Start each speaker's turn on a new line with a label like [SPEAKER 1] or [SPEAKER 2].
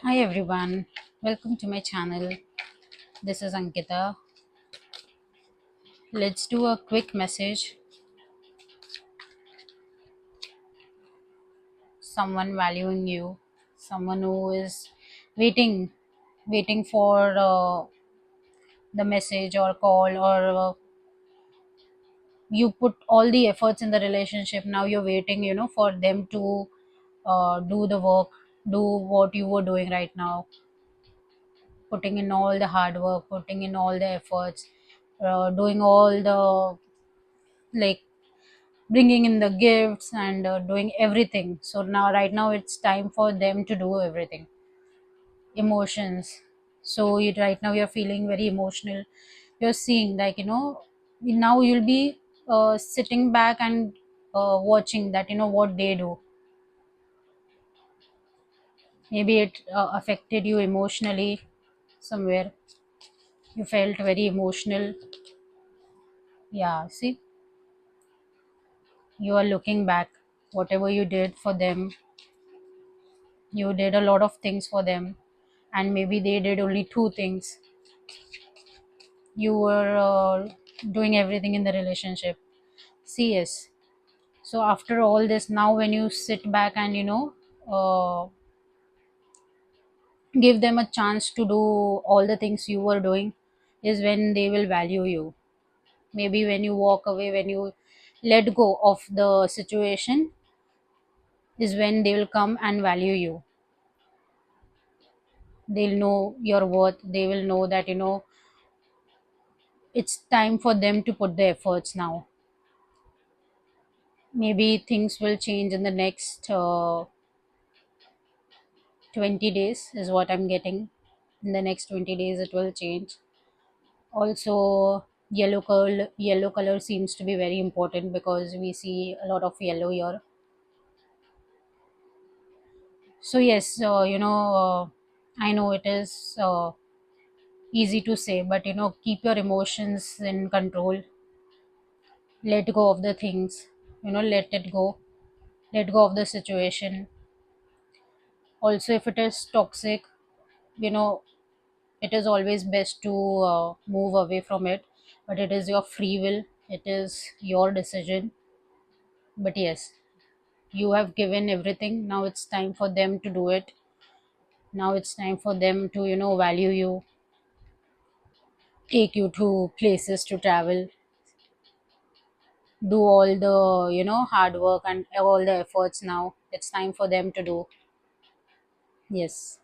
[SPEAKER 1] Hi everyone, welcome to my channel. This is Ankita. Let's do a quick message. Someone valuing you, someone who is waiting, waiting for the message or call, or you put all the efforts in the relationship. Now you're waiting, for them to do the work, do what you were doing right now, putting in all the hard work, putting in all the efforts, doing all the like bringing in the gifts and doing everything. So now right now it's time for them to do everything. Emotions. So you right now you're feeling very emotional. You're seeing, now you'll be sitting back and watching that, what they do. Maybe it affected you emotionally somewhere. You felt very emotional. Yeah, see, you are looking back, whatever you did for them. You did a lot of things for them, and maybe they did only two things. You were doing everything in the relationship. See, yes. So after all this, now when you sit back and give them a chance to do all the things you were doing, is when they will value you. Maybe when you walk away, when you let go of the situation, is when they will come and value you. They'll know your worth. They will know that it's time for them to put the efforts now. Maybe things will change in the next 20 days is what I'm getting. In the next 20 days it will change. Also, yellow color seems to be very important because we see a lot of yellow here. So yes, I know it is easy to say, but keep your emotions in control. Let go of the things, let it go. Let go of the situation. Also, if it is toxic, you know it is always best to move away from it, but it is your free will, it is your decision. But yes, you have given everything. Now it's time for them to do it. Now it's time for them to value you, take you to places to travel, do all the hard work and all the efforts. Now it's time for them to do. Yes.